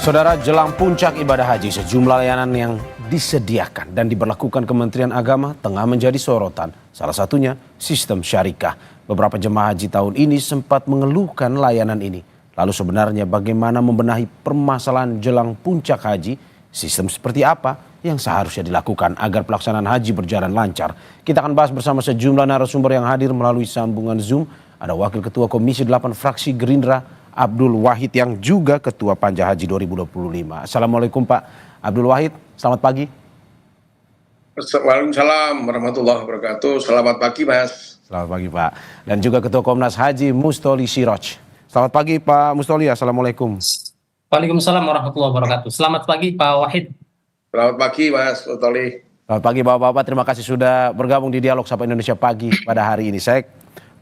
Saudara, jelang puncak ibadah haji, sejumlah layanan yang disediakan dan diberlakukan Kementerian Agama tengah menjadi sorotan. Salah satunya sistem syarikah. Beberapa jemaah haji tahun ini sempat mengeluhkan layanan ini. Lalu sebenarnya bagaimana membenahi permasalahan jelang puncak haji? Sistem seperti apa yang seharusnya dilakukan agar pelaksanaan haji berjalan lancar? Kita akan bahas bersama sejumlah narasumber yang hadir melalui sambungan Zoom. Ada Wakil Ketua Komisi 8 Fraksi Gerindra, Abdul Wahid, yang juga Ketua Panja Haji 2025. Assalamualaikum Pak Abdul Wahid, selamat pagi. Waalaikumsalam warahmatullahi wabarakatuh. Selamat pagi Mas. Selamat pagi Pak. Dan juga Ketua Komnas Haji Mustoli Siroj. Selamat pagi Pak Mustoli, Assalamualaikum. Waalaikumsalam warahmatullahi wabarakatuh. Selamat pagi Pak Wahid. Selamat pagi Mas Mustoli. Selamat pagi Bapak-Bapak, terima kasih sudah bergabung di Dialog Sapa Indonesia Pagi pada hari ini. Saya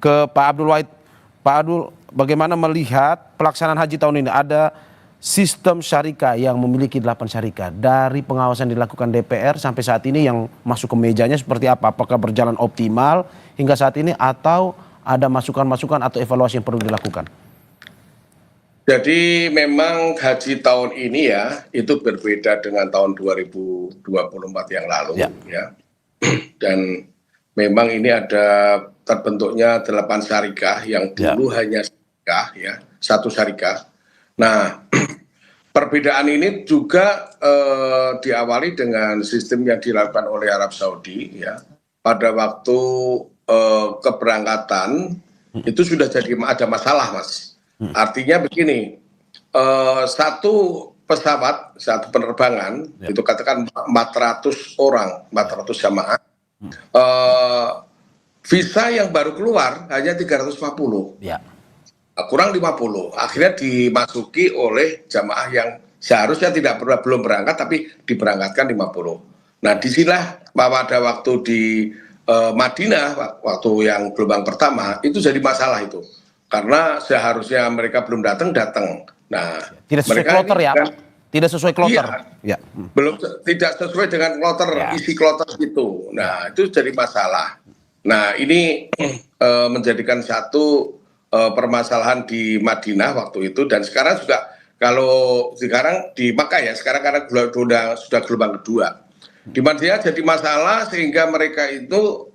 ke Pak Abdul Wahid. Pak Abdul, bagaimana melihat pelaksanaan haji tahun ini? Ada sistem syarikah yang memiliki 8 syarikah. Dari pengawasan dilakukan DPR sampai saat ini yang masuk ke mejanya seperti apa? Apakah berjalan optimal hingga saat ini atau ada masukan-masukan atau evaluasi yang perlu dilakukan? Jadi memang haji tahun ini ya itu berbeda dengan tahun 2024 yang lalu ya. Dan memang ini ada terbentuknya 8 syarikah yang dulu hanya syarikah ya, satu syarikah. Nah, perbedaan ini juga diawali dengan sistem yang dilakukan oleh Arab Saudi ya. Pada waktu keberangkatan itu sudah jadi ada masalah, Mas. Artinya begini, satu pesawat, satu penerbangan itu katakan 400 orang, 400 jamaah. Visa yang baru keluar hanya 350, kurang 50. Akhirnya dimasuki oleh jamaah yang seharusnya belum berangkat tapi diberangkatkan 50. Nah, disinilah pada waktu di Madinah, waktu yang gelombang pertama itu jadi masalah itu, karena seharusnya mereka belum datang. Nah, tidak sesuai kloter ya, Pak? Tidak sesuai kloter. Iya, belum, tidak sesuai dengan kloter, isi kloter itu. Nah, itu jadi masalah. Nah, ini menjadikan satu permasalahan di Madinah waktu itu, dan sekarang juga kalau sekarang di Makkah ya, sekarang karena sudah gelombang kedua. Di Madinah jadi masalah sehingga mereka itu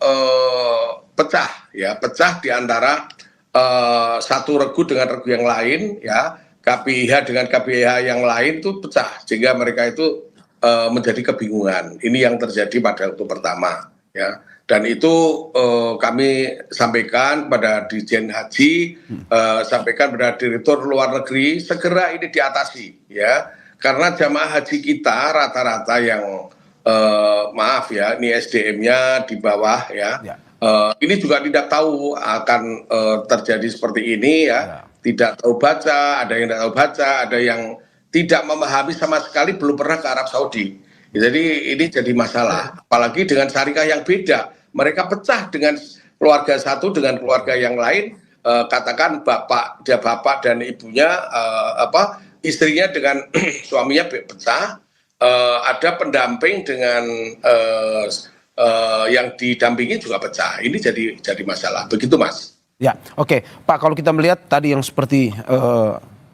pecah di antara satu regu dengan regu yang lain ya, KPIH dengan KPIH yang lain itu pecah sehingga mereka itu menjadi kebingungan. Ini yang terjadi pada waktu pertama ya. Dan itu kami sampaikan pada Dirjen Haji, sampaikan pada Direktur Luar Negeri, segera ini diatasi ya. Karena jamaah haji kita rata-rata yang maaf ya, ini SDM-nya di bawah ya. Ini juga tidak tahu akan terjadi seperti ini ya. Tidak tahu baca, ada yang tidak tahu baca, ada yang tidak memahami sama sekali, belum pernah ke Arab Saudi. Jadi ini jadi masalah, apalagi dengan syarikah yang beda. Mereka pecah dengan keluarga satu dengan keluarga yang lain, katakan bapak dan ibunya, istrinya dengan suaminya pecah, ada pendamping dengan yang didampingi juga pecah. Ini jadi masalah. Begitu Mas. Ya, oke. Pak, kalau kita melihat tadi yang seperti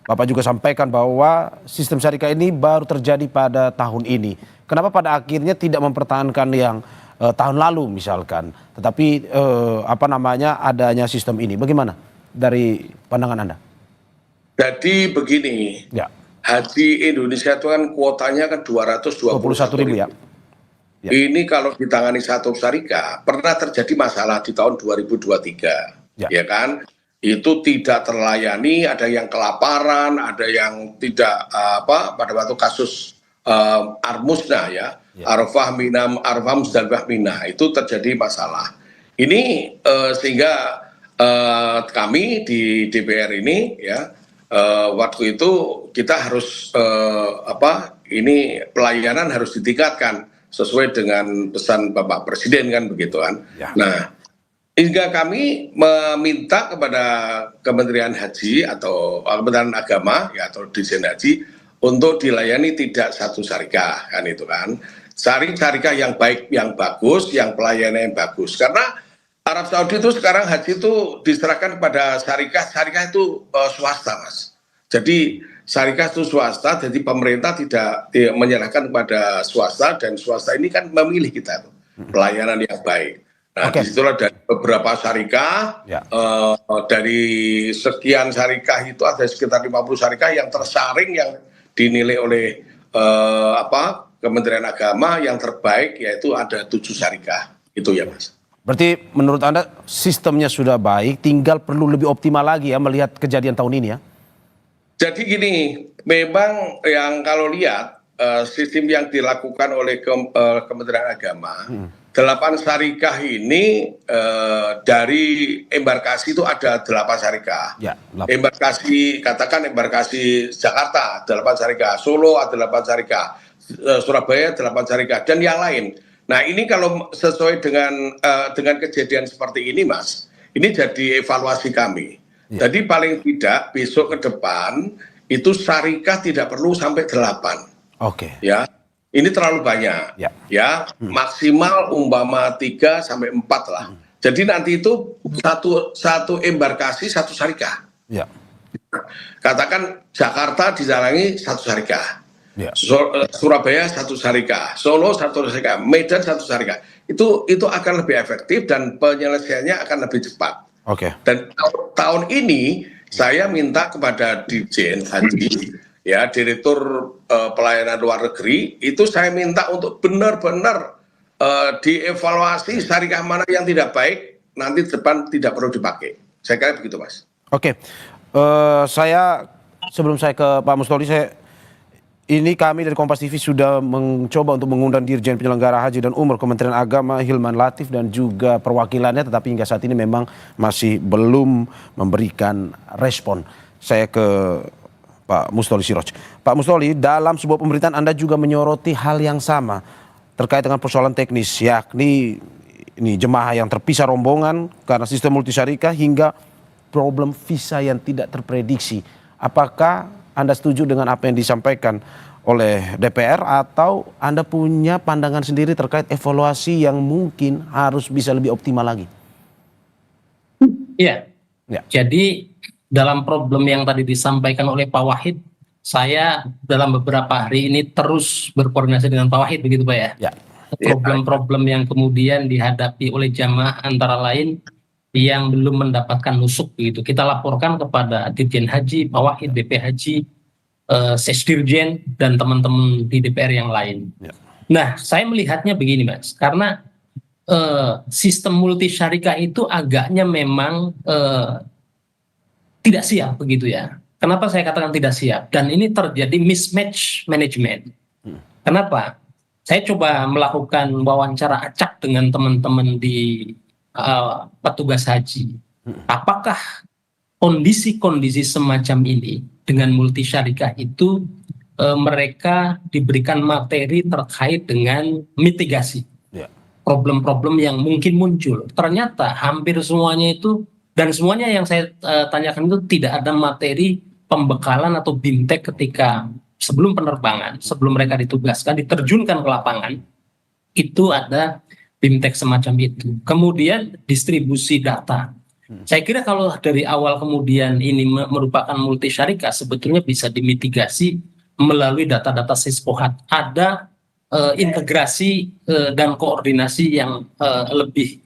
Bapak juga sampaikan bahwa sistem syarikah ini baru terjadi pada tahun ini. Kenapa pada akhirnya tidak mempertahankan yang tahun lalu misalkan, tetapi adanya sistem ini? Bagaimana dari pandangan Anda? Jadi begini, haji Indonesia itu kan kuotanya kan 221.000 ya. Ini kalau ditangani satu syarikah, pernah terjadi masalah di tahun 2023, ya kan? Itu tidak terlayani, ada yang kelaparan, ada yang tidak pada waktu kasus Armusna ya, Arafah Musdalifah Mina, itu terjadi masalah. Ini sehingga kami di DPR ini ya, waktu itu kita harus ini pelayanan harus ditingkatkan sesuai dengan pesan Bapak Presiden kan begitu kan. Nah, hingga kami meminta kepada Kementerian Haji atau Kementerian Agama ya, atau Dirjen Haji untuk dilayani tidak satu syarikah kan itu kan. Syarikah yang baik, yang bagus, yang pelayanan yang bagus. Karena Arab Saudi itu sekarang haji itu diserahkan kepada syarikah itu swasta Mas. Jadi syarikat itu swasta, jadi pemerintah tidak menyerahkan kepada swasta, dan swasta ini kan memilih kita tuh pelayanan yang baik. Nah, disitulah dari beberapa syarikat, dari sekian syarikat itu ada sekitar 50 syarikat yang tersaring, yang dinilai oleh Kementerian Agama yang terbaik, yaitu ada 7 syarikat. Itu ya, Mas. Berarti menurut Anda sistemnya sudah baik, tinggal perlu lebih optimal lagi ya melihat kejadian tahun ini ya? Jadi gini, memang yang kalau lihat sistem yang dilakukan oleh Kementerian Agama, 8 syarikat ini dari embarkasi itu ada 8 syarikat. Ya, katakan embarkasi Jakarta 8 syarikat, Solo ada 8 syarikat, Surabaya 8 syarikat, dan yang lain. Nah, ini kalau sesuai dengan kejadian seperti ini, Mas, ini jadi evaluasi kami. Jadi paling tidak besok ke depan itu syarikat tidak perlu sampai 8. Oke. Ya, ini terlalu banyak. Ya, maksimal umpama 3 sampai 4 lah. Jadi nanti itu satu embarkasi satu syarikat. Ya. Katakan Jakarta dijalangi satu syarikat. Surabaya satu syarikat, Solo satu syarikat, Medan satu syarikat. Itu akan lebih efektif dan penyelesaiannya akan lebih cepat. Dan tahun ini saya minta kepada Dirjen Haji, ya, Direktur Pelayanan Luar Negeri, itu saya minta untuk benar-benar dievaluasi syarikat mana yang tidak baik, nanti depan tidak perlu dipakai. Saya kira begitu, Mas. Saya sebelum saya ke Pak Mustoli, ini kami dari Kompas TV sudah mencoba untuk mengundang Dirjen Penyelenggara Haji dan Umroh Kementerian Agama Hilman Latif dan juga perwakilannya, tetapi hingga saat ini memang masih belum memberikan respon. Saya ke Pak Mustoli Siroj. Pak Mustoli, dalam sebuah pemberitaan Anda juga menyoroti hal yang sama terkait dengan persoalan teknis, yakni ini jemaah yang terpisah rombongan karena sistem multisyarikat hingga problem visa yang tidak terprediksi. Apakah Anda setuju dengan apa yang disampaikan oleh DPR atau Anda punya pandangan sendiri terkait evaluasi yang mungkin harus bisa lebih optimal lagi? Iya. Jadi dalam problem yang tadi disampaikan oleh Pak Wahid, saya dalam beberapa hari ini terus berkoordinasi dengan Pak Wahid, begitu Pak ya? Problem-problem yang kemudian dihadapi oleh jamaah antara lain yang belum mendapatkan nusuk begitu. Kita laporkan kepada Dirjen Haji, Pak Wahid, BP Haji, Sesdirjen, dan teman-teman di DPR yang lain. Nah, saya melihatnya begini, Mas, karena sistem multi syarikat itu agaknya memang tidak siap begitu ya. Kenapa saya katakan tidak siap? Dan ini terjadi mismatch management. Kenapa? Saya coba melakukan wawancara acak dengan teman-teman di petugas haji. Apakah kondisi-kondisi semacam ini dengan multi syarikat itu mereka diberikan materi terkait dengan mitigasi problem-problem yang mungkin muncul? Ternyata hampir semuanya itu, dan semuanya yang saya tanyakan itu tidak ada materi pembekalan atau bimtek ketika sebelum penerbangan, sebelum mereka ditugaskan, diterjunkan ke lapangan, itu ada bimtek semacam itu. Kemudian distribusi data. Saya kira kalau dari awal kemudian ini merupakan multi syarikat, sebetulnya bisa dimitigasi melalui data-data Sispohat. Ada integrasi dan koordinasi yang lebih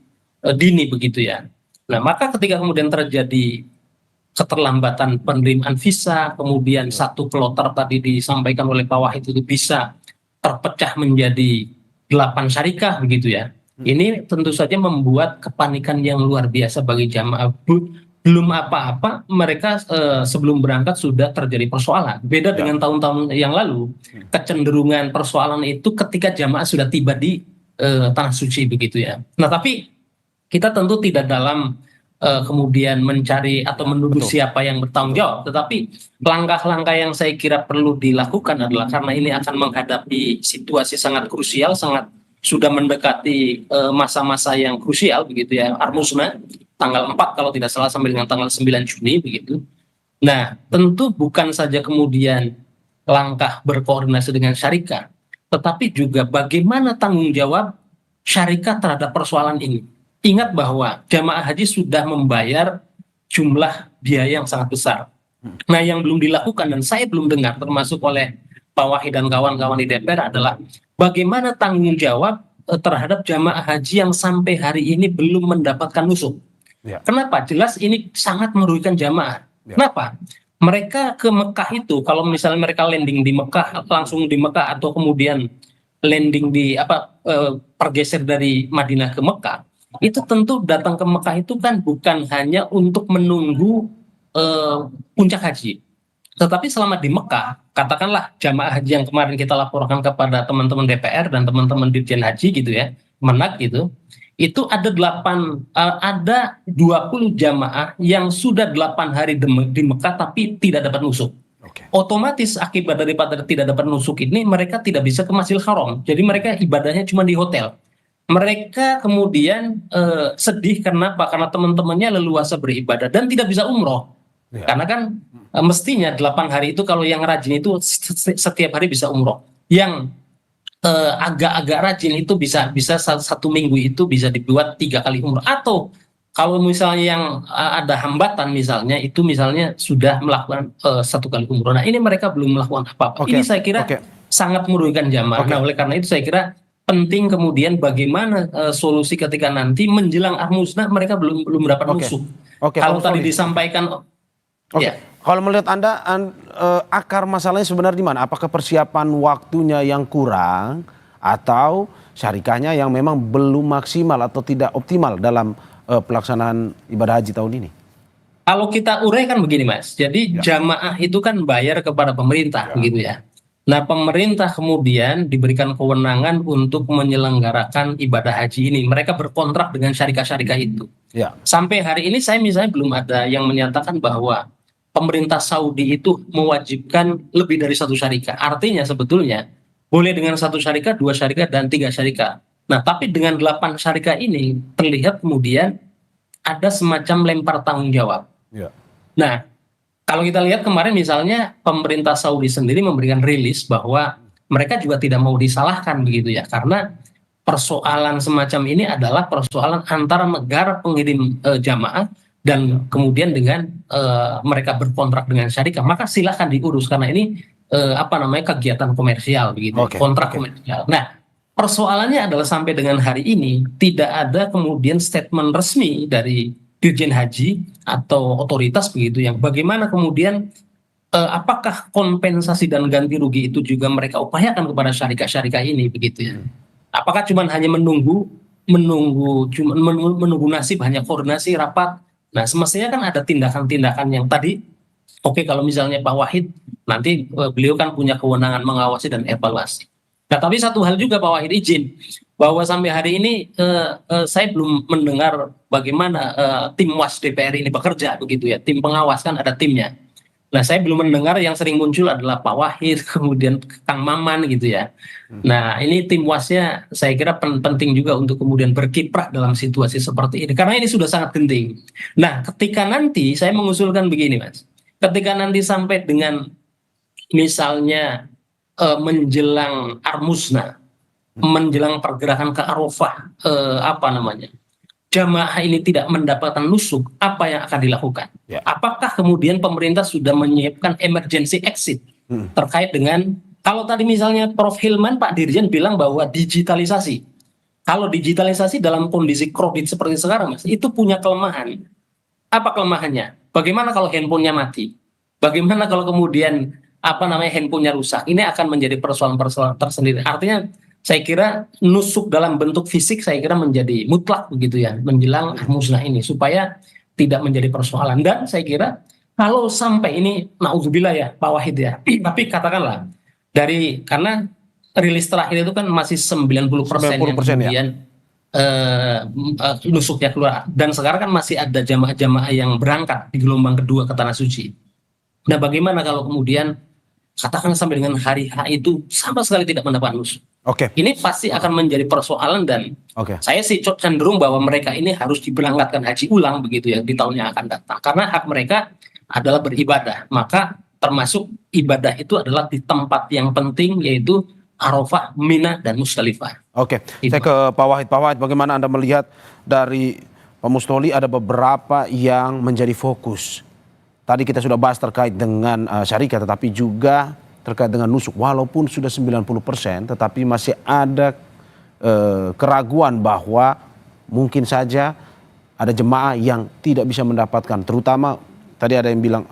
dini begitu ya. Nah, maka ketika kemudian terjadi keterlambatan penerimaan visa, kemudian satu kloter tadi disampaikan oleh Pak Wahid itu bisa terpecah menjadi 8 syarikat begitu ya. Ini tentu saja membuat kepanikan yang luar biasa bagi jamaah. Belum apa-apa mereka sebelum berangkat sudah terjadi persoalan. Beda dengan tahun-tahun yang lalu, kecenderungan persoalan itu ketika jamaah sudah tiba di tanah suci begitu ya. Nah, tapi kita tentu tidak dalam kemudian mencari atau menuduh siapa yang bertanggung jawab, tetapi langkah-langkah yang saya kira perlu dilakukan adalah karena ini akan menghadapi situasi sangat krusial, sudah mendekati masa-masa yang krusial begitu ya, Armusna tanggal 4 kalau tidak salah sampai dengan tanggal 9 Juni begitu. Nah, tentu bukan saja kemudian langkah berkoordinasi dengan syarikat, tetapi juga bagaimana tanggung jawab syarikat terhadap persoalan ini. Ingat bahwa jamaah haji sudah membayar jumlah biaya yang sangat besar. Nah, yang belum dilakukan dan saya belum dengar termasuk oleh Pak Wahid dan kawan-kawan di DPR adalah bagaimana tanggung jawab terhadap jamaah haji yang sampai hari ini belum mendapatkan nusuk. Ya. Kenapa? Jelas ini sangat merugikan jamaah. Ya. Kenapa? Mereka ke Mekah itu, kalau misalnya mereka landing di Mekah, langsung di Mekah atau kemudian landing di pergeser dari Madinah ke Mekah, itu tentu datang ke Mekah itu kan bukan hanya untuk menunggu puncak haji. Tetapi selama di Mekah, katakanlah jamaah haji yang kemarin kita laporkan kepada teman-teman DPR dan teman-teman Dirjen Haji gitu ya, Menak gitu, itu ada 20 jamaah yang sudah 8 hari di Mekah tapi tidak dapat nusuk. Oke. Otomatis akibat daripada tidak dapat nusuk ini mereka tidak bisa ke Masjidil Haram. Jadi mereka ibadahnya cuma di hotel. Mereka kemudian sedih kenapa? Karena teman-temannya leluasa beribadah dan tidak bisa umroh. Ya. Karena kan mestinya 8 hari itu kalau yang rajin itu setiap hari bisa umroh. Yang agak-agak rajin itu bisa 1 minggu itu bisa dibuat 3 kali umroh. Atau kalau misalnya yang ada hambatan misalnya itu misalnya sudah melakukan 1 kali umroh. Nah ini mereka belum melakukan apa-apa. Oke, Ini saya kira oke. sangat merugikan jamaah. Oke. Nah oleh karena itu saya kira penting kemudian bagaimana solusi ketika nanti menjelang Ahmusnah mereka belum dapat Oke. nusuk. Oke, Kalau Pak tadi Musoli. disampaikan, Oke. ya. Kalau melihat Anda, akar masalahnya sebenarnya di mana? Apakah persiapan waktunya yang kurang atau syarikahnya yang memang belum maksimal atau tidak optimal dalam pelaksanaan ibadah haji tahun ini? Kalau kita uraikan begini Mas, jadi jamaah itu kan bayar kepada pemerintah begitu ya. Nah pemerintah kemudian diberikan kewenangan untuk menyelenggarakan ibadah haji ini. Mereka berkontrak dengan syarikah-syarikah itu. Ya. Sampai hari ini saya misalnya belum ada yang menyatakan bahwa pemerintah Saudi itu mewajibkan lebih dari 1 syarikah. Artinya sebetulnya boleh dengan 1 syarikah, 2 syarikah, dan 3 syarikah. Nah tapi dengan 8 syarikah ini terlihat kemudian ada semacam lempar tanggung jawab. Ya. Nah, kalau kita lihat kemarin misalnya pemerintah Saudi sendiri memberikan rilis bahwa mereka juga tidak mau disalahkan begitu ya, karena persoalan semacam ini adalah persoalan antara negara pengirim jamaah dan kemudian dengan mereka berkontrak dengan syarikah, maka silakan diurus karena ini kegiatan komersial begitu, Oke, kontrak oke. komersial. Nah, persoalannya adalah sampai dengan hari ini tidak ada kemudian statement resmi dari Dirjen Haji atau otoritas begitu yang bagaimana kemudian apakah kompensasi dan ganti rugi itu juga mereka upayakan kepada syarikah-syarikah ini begitu ya. Apakah cuma hanya menunggu nasib, hanya koordinasi rapat. Nah, semestinya kan ada tindakan-tindakan yang tadi oke, kalau misalnya Pak Wahid nanti beliau kan punya kewenangan mengawasi dan evaluasi. Nah, tapi satu hal juga Pak Wahid izin bahwa sampai hari ini saya belum mendengar bagaimana tim WAS DPR ini bekerja begitu ya. Tim pengawas kan ada timnya. Nah, saya belum mendengar, yang sering muncul adalah Pak Wahid, kemudian Kang Maman gitu ya. Nah, ini tim WAS-nya saya kira penting juga untuk kemudian berkiprah dalam situasi seperti ini. Karena ini sudah sangat genting. Nah, ketika nanti saya mengusulkan begini Mas. Ketika nanti sampai dengan misalnya menjelang Ahmusnah, menjelang pergerakan ke Arafah, jamaah ini tidak mendapatkan nusuk, apa yang akan dilakukan? Ya. Apakah kemudian pemerintah sudah menyiapkan emergency exit terkait dengan, kalau tadi misalnya Prof. Hilman, Pak Dirjen bilang bahwa digitalisasi. Kalau digitalisasi dalam kondisi COVID seperti sekarang, Mas, itu punya kelemahan. Apa kelemahannya? Bagaimana kalau handphonenya mati? Bagaimana kalau kemudian handphonenya rusak? Ini akan menjadi persoalan-persoalan tersendiri. Artinya saya kira nusuk dalam bentuk fisik saya kira menjadi mutlak begitu ya menjelang Ahmusnah ini supaya tidak menjadi persoalan. Dan saya kira kalau sampai ini naudzubillah ya Pak Wahid ya, tapi katakanlah karena rilis terakhir itu kan masih 90% yang 90% ya. kemudian nusuknya keluar, dan sekarang kan masih ada jamaah-jamaah yang berangkat di gelombang kedua ke Tanah Suci. Nah bagaimana kalau kemudian katakan sampai dengan hari H itu sama sekali tidak mendapat nusuk? Oke. Ini pasti akan menjadi persoalan dan saya sih cenderung bahwa mereka ini harus diberangkatkan haji ulang begitu ya di tahun yang akan datang. Karena hak mereka adalah beribadah. Maka termasuk ibadah itu adalah di tempat yang penting yaitu Arafah, Mina, dan Musdalifah. Oke, saya ke Pak Wahid. Pak Wahid, bagaimana Anda melihat dari Pak Musoli ada beberapa yang menjadi fokus tadi kita sudah bahas terkait dengan syarikat, tetapi juga terkait dengan nusuk. Walaupun sudah 90%, tetapi masih ada keraguan bahwa mungkin saja ada jemaah yang tidak bisa mendapatkan, terutama tadi ada yang bilang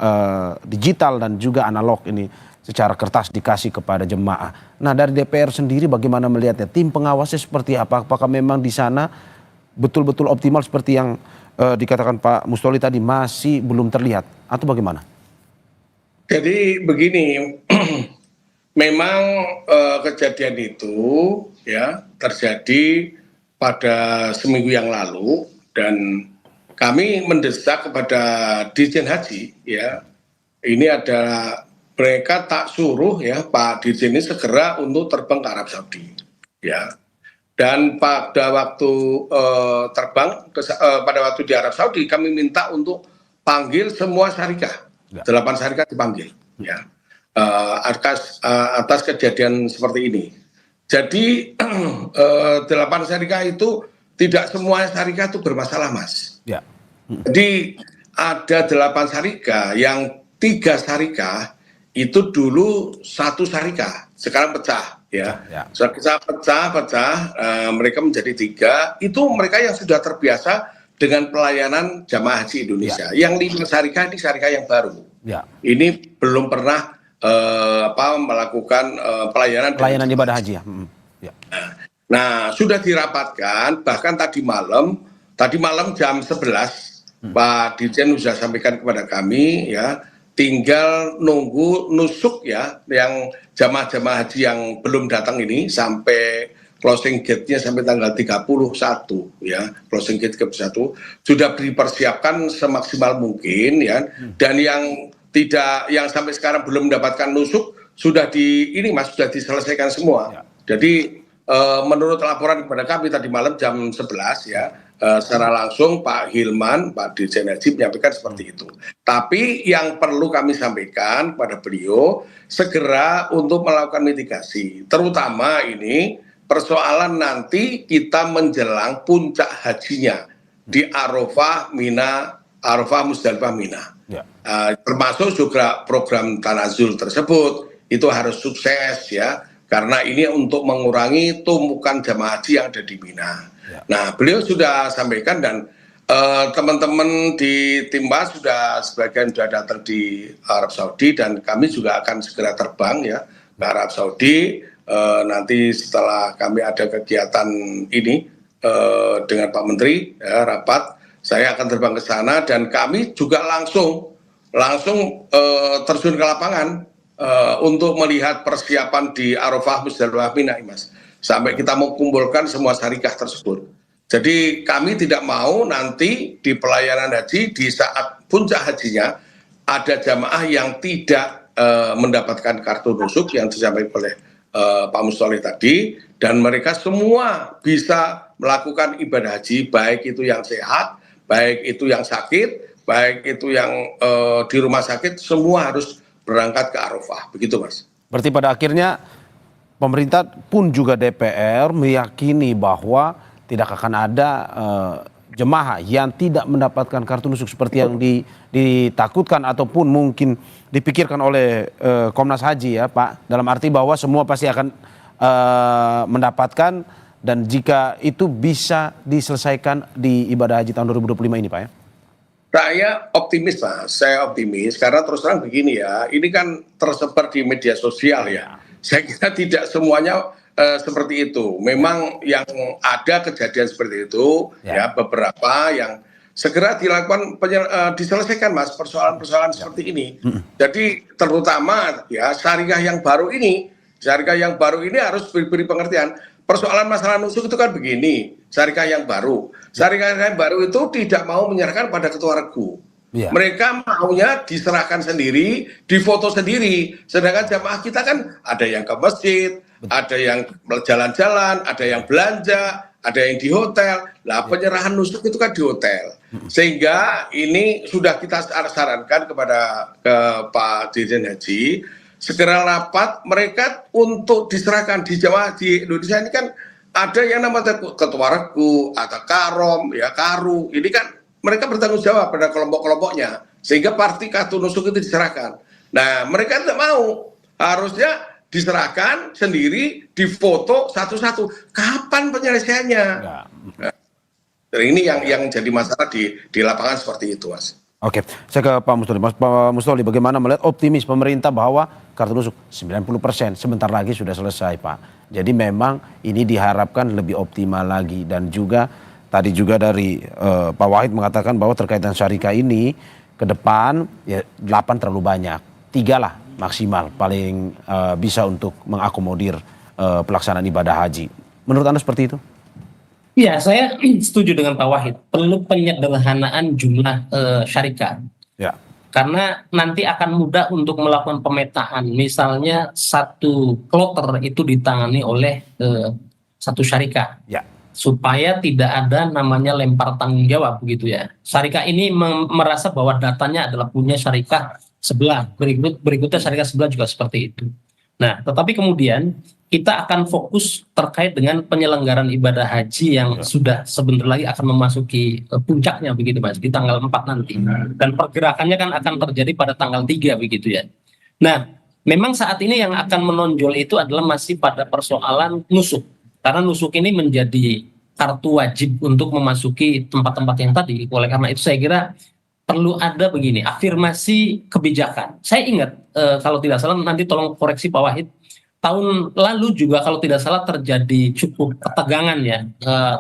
digital dan juga analog ini secara kertas dikasih kepada jemaah. Nah, dari DPR sendiri bagaimana melihatnya? Tim pengawasnya seperti apa? Apakah memang di sana betul-betul optimal seperti yang dikatakan Pak Mustoli tadi masih belum terlihat atau bagaimana? Jadi begini, memang kejadian itu ya terjadi pada seminggu yang lalu dan kami mendesak kepada Dirjen Haji ya, ini adalah mereka tak suruh ya Pak Dirjen ini segera untuk terbang ke Arab Saudi ya. Dan pada waktu terbang pada waktu di Arab Saudi kami minta untuk panggil semua syarikah, 8 syarikah dipanggil ya atas kejadian seperti ini. Jadi 8 syarikah itu tidak semua syarikah itu bermasalah, Mas. Ya. Jadi ada 8 syarikah yang 3 syarikah itu dulu 1 syarikah, sekarang pecah. Ya, setelah pecah, mereka menjadi 3. Itu mereka yang sudah terbiasa dengan pelayanan jamaah haji Indonesia. Yang 5 syarikah ini syarikah yang baru. Ini belum pernah melakukan pelayanan ibadah haji. Nah, sudah dirapatkan. Bahkan tadi malam jam 11 Pak Dirjen sudah sampaikan kepada kami ya. Tinggal nunggu nusuk ya, yang jamaah-jamaah haji yang belum datang ini sampai closing gate-nya sampai tanggal 31 ya, closing gate ke-1 sudah dipersiapkan semaksimal mungkin ya, dan yang sampai sekarang belum mendapatkan nusuk sudah sudah diselesaikan semua. Jadi menurut laporan kepada kami tadi malam jam 11 ya, secara langsung Pak Hilman, Pak Dirjen Haji menyampaikan seperti itu. Tapi yang perlu kami sampaikan pada beliau segera untuk melakukan mitigasi. Terutama ini persoalan nanti kita menjelang puncak hajinya di Arafah, Mina, Arafah, Musdalifah, Mina. Termasuk juga program Tanazul tersebut itu harus sukses ya. Karena ini untuk mengurangi tumpukan jamaah haji yang ada di Mina. Nah, beliau sudah sampaikan dan teman-teman di Timbas sebagian sudah datang di Arab Saudi dan kami juga akan segera terbang ya ke Arab Saudi. Nanti setelah kami ada kegiatan ini dengan Pak Menteri rapat, saya akan terbang ke sana dan kami juga langsung terjun ke lapangan untuk melihat persiapan di Arafah, Musdalifah, Mina, Mas. Sampai kita mengumpulkan semua syarikah tersebut. Jadi kami tidak mau nanti di pelayanan haji di saat puncak hajinya ada jamaah yang tidak mendapatkan kartu nusuk yang disampaikan oleh Pak Mustoli tadi, dan mereka semua bisa melakukan ibadah haji, baik itu yang sehat, baik itu yang sakit, baik itu yang di rumah sakit, semua harus berangkat ke Arafah, begitu Mas. Berarti pada akhirnya pemerintah pun juga DPR meyakini bahwa tidak akan ada jemaah yang tidak mendapatkan kartu nusuk seperti yang ditakutkan ataupun mungkin dipikirkan oleh Komnas Haji ya Pak. Dalam arti bahwa semua pasti akan mendapatkan dan jika itu bisa diselesaikan di ibadah haji tahun 2025 ini Pak ya. Saya optimis Mas, saya optimis karena terus terang begini ya, ini kan tersebar di media sosial ya. Saya kira tidak semuanya seperti itu. Memang yang ada kejadian seperti itu ya beberapa yang segera dilakukan diselesaikan Mas persoalan-persoalan seperti ini. Jadi terutama ya syarikah yang baru ini harus beri pengertian. Persoalan masalah nusuk itu kan begini, syarikah yang baru itu tidak mau menyerahkan pada ketua regu. Mereka maunya diserahkan sendiri, difoto sendiri. Sedangkan jamaah kita kan ada yang ke masjid, ada yang jalan-jalan, ada yang belanja, ada yang di hotel. Lah penyerahan nusuk itu kan di hotel. Sehingga ini sudah kita sarankan kepada Pak Dirjen Haji segera rapat mereka untuk diserahkan di Jawa di Indonesia ini kan ada yang namanya ketua regu atau karom ya karu, ini kan mereka bertanggung jawab pada kelompok-kelompoknya sehingga parti kartu nusuk itu diserahkan. Nah, mereka tidak mau, harusnya diserahkan sendiri, difoto satu-satu. Kapan penyelesaiannya? Ya. Nah, ini yang jadi masalah di lapangan seperti itu, Mas. Oke, saya ke Pak Mustoli. Pak Mustoli, bagaimana melihat optimis pemerintah bahwa kartu nusuk 90% sebentar lagi sudah selesai, Pak. Jadi memang ini diharapkan lebih optimal lagi, dan juga tadi juga dari Pak Wahid mengatakan bahwa terkait dengan syarika ini ke depan ya 8 terlalu banyak, 3 lah maksimal paling bisa untuk mengakomodir pelaksanaan ibadah haji. Menurut Anda seperti itu? Ya, saya setuju dengan Pak Wahid. Perlu penyederhanaan jumlah syarikat. Ya. Karena nanti akan mudah untuk melakukan pemetaan. Misalnya satu kloter itu ditangani oleh satu syarikat. Ya. Supaya tidak ada namanya lempar tanggung jawab begitu ya. Syarikat ini merasa bahwa datanya adalah punya syarikat sebelah. Berikutnya syarikat sebelah juga seperti itu. Nah, tetapi kemudian kita akan fokus terkait dengan penyelenggaraan ibadah haji yang sudah sebentar lagi akan memasuki puncaknya begitu Mas, di tanggal 4 nanti. Dan pergerakannya kan akan terjadi pada tanggal 3 begitu ya. Nah, memang saat ini yang akan menonjol itu adalah masih pada persoalan nusuk. Karena nusuk ini menjadi kartu wajib untuk memasuki tempat-tempat yang tadi. Oleh karena itu saya kira perlu ada begini, afirmasi kebijakan. Saya ingat kalau tidak salah, nanti tolong koreksi Pak Wahid, tahun lalu juga kalau tidak salah terjadi cukup ketegangan ya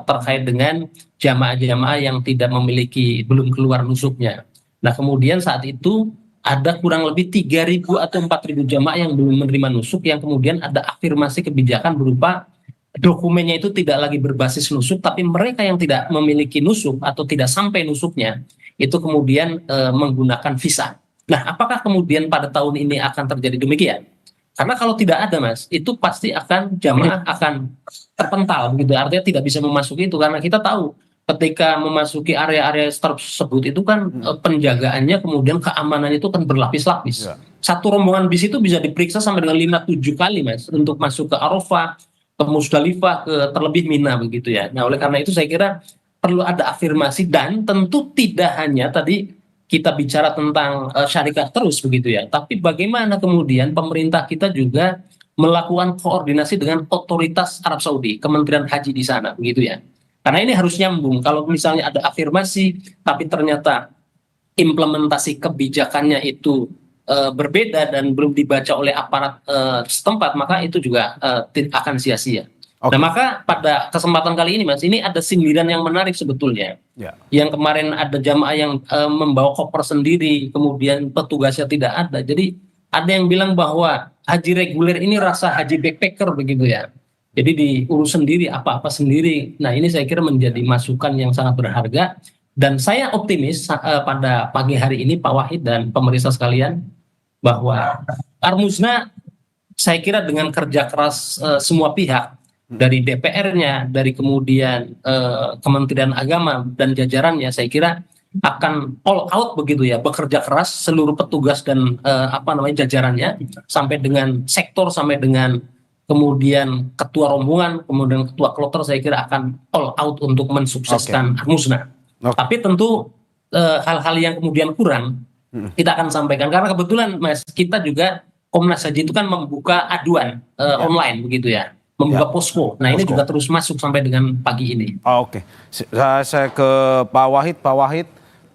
terkait dengan jamaah-jamaah yang tidak memiliki, belum keluar nusuknya. Nah kemudian saat itu ada kurang lebih 3.000 atau 4.000 jamaah yang belum menerima nusuk, yang kemudian ada afirmasi kebijakan berupa dokumennya itu tidak lagi berbasis nusuk, tapi mereka yang tidak memiliki nusuk atau tidak sampai nusuknya itu kemudian menggunakan visa. Nah apakah kemudian pada tahun ini akan terjadi demikian? Karena kalau tidak ada Mas, itu pasti akan jamaah akan terpental begitu. Artinya tidak bisa memasuki itu, karena kita tahu ketika memasuki area-area tersebut itu kan penjagaannya, kemudian keamanannya itu kan berlapis-lapis. Ya. Satu rombongan bis itu bisa diperiksa sampai dengan 5-7 kali Mas untuk masuk ke Arafah, ke Musdalifah, ke terlebih Mina begitu ya. Nah oleh karena itu saya kira perlu ada afirmasi, dan tentu tidak hanya tadi kita bicara tentang syarikat terus begitu ya, tapi bagaimana kemudian pemerintah kita juga melakukan koordinasi dengan otoritas Arab Saudi, Kementerian Haji di sana begitu ya. Karena ini harus nyambung. Kalau misalnya ada afirmasi tapi ternyata implementasi kebijakannya itu berbeda dan belum dibaca oleh aparat setempat, maka itu juga akan sia-sia. Okay. Nah maka pada kesempatan kali ini Mas, ini ada sindiran yang menarik sebetulnya. Yeah. Yang kemarin ada jamaah yang membawa koper sendiri, kemudian petugasnya tidak ada. Jadi ada yang bilang bahwa haji reguler ini rasa haji backpacker begitu ya. Jadi diurus sendiri, apa-apa sendiri. Nah ini saya kira menjadi masukan yang sangat berharga. Dan saya optimis pada pagi hari ini Pak Wahid dan pemerintah sekalian, bahwa Armusna saya kira dengan kerja keras semua pihak, dari DPR-nya, dari kemudian Kementerian Agama dan jajarannya, saya kira akan all out begitu ya, bekerja keras seluruh petugas dan jajarannya, sampai dengan sektor, sampai dengan kemudian ketua rombongan, kemudian ketua kloter, saya kira akan all out untuk mensukseskan Armusna. Tapi tentu hal-hal yang kemudian kurang kita akan sampaikan, karena kebetulan Mas, kita juga Komnas Haji itu kan membuka aduan online begitu ya, membuka posko. Nah ini juga terus masuk sampai dengan pagi ini. Oke. Saya ke Pak Wahid. Pak Wahid,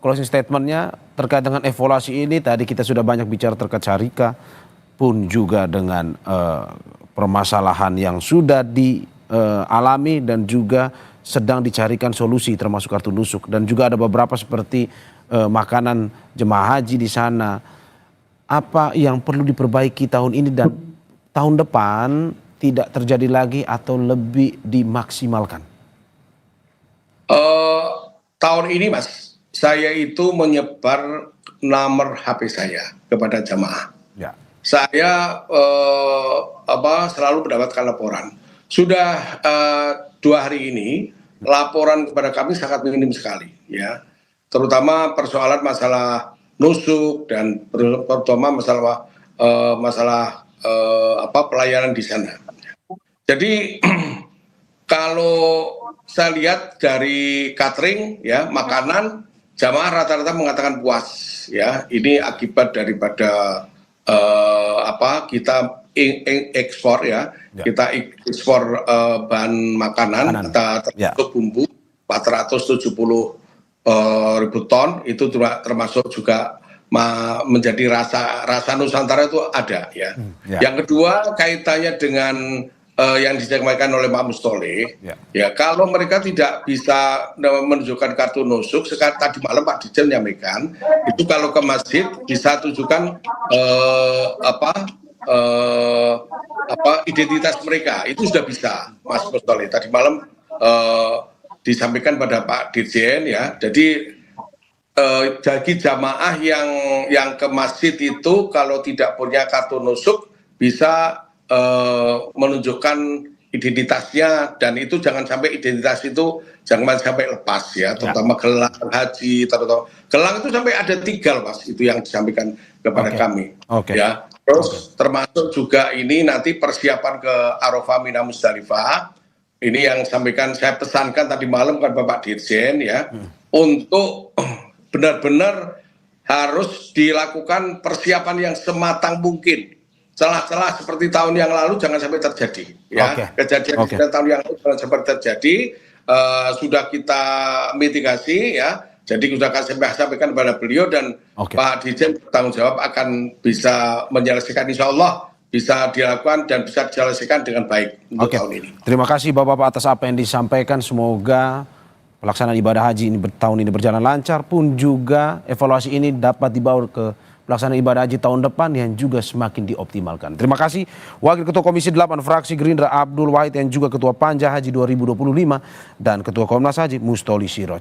closing statementnya terkait dengan evaluasi ini. Tadi kita sudah banyak bicara terkait syarika, pun juga dengan permasalahan yang sudah dialami dan juga sedang dicarikan solusi, termasuk kartu nusuk. Dan juga ada beberapa seperti makanan jemaah haji di sana. Apa yang perlu diperbaiki tahun ini dan tahun depan tidak terjadi lagi atau lebih dimaksimalkan? Tahun ini Mas, saya itu menyebar nomor HP saya kepada jamaah. Ya. Saya selalu mendapatkan laporan. Sudah 2 hari ini laporan kepada kami sangat minim sekali, ya. Terutama persoalan masalah nusuk dan terutama masalah pelayanan di sana. Jadi kalau saya lihat dari catering ya, makanan jamaah rata-rata mengatakan puas ya. Ini akibat daripada kita ekspor ya. Kita ekspor bahan makanan termasuk bumbu 470 ribu ton, itu termasuk juga menjadi rasa Nusantara itu ada ya. Yang kedua kaitannya dengan yang disampaikan oleh Pak Mustoleh, ya kalau mereka tidak bisa menunjukkan kartu nusuk, sekarang tadi malam Pak Dirjen menyampaikan itu kalau ke masjid bisa tunjukkan identitas mereka, itu sudah bisa Mas Mustoleh. Tadi malam disampaikan pada Pak Dirjen ya. Jadi bagi jamaah yang ke masjid itu kalau tidak punya kartu nusuk bisa menunjukkan identitasnya, dan itu jangan sampai identitas itu jangan sampai lepas ya, terutama gelang haji, terutama gelang itu sampai ada 3 Mas, itu yang disampaikan kepada kami. Ya. Terus termasuk juga ini nanti persiapan ke Arafah Mina Musdalifah. Ini yang sampaikan saya pesankan tadi malam kan Bapak Dirjen ya, untuk benar-benar harus dilakukan persiapan yang sematang mungkin. Celah-celah seperti tahun yang lalu jangan sampai terjadi ya. Kejadian tahun yang lalu jangan sampai terjadi. Sudah kita mitigasi ya. Jadi sudah kami sampaikan kepada beliau, dan Pak Dirjen bertanggung jawab akan bisa menyelesaikan, insya Allah bisa dilakukan dan bisa diselesaikan dengan baik untuk tahun ini. Terima kasih Bapak-Bapak atas apa yang disampaikan. Semoga pelaksanaan ibadah haji ini tahun ini berjalan lancar, pun juga evaluasi ini dapat dibawa ke pelaksanaan ibadah haji tahun depan yang juga semakin dioptimalkan. Terima kasih Wakil Ketua Komisi 8 Fraksi Gerindra Abdul Wahid, yang juga Ketua Panja Haji 2025 dan Ketua Komnas Haji Mustoli Siroj.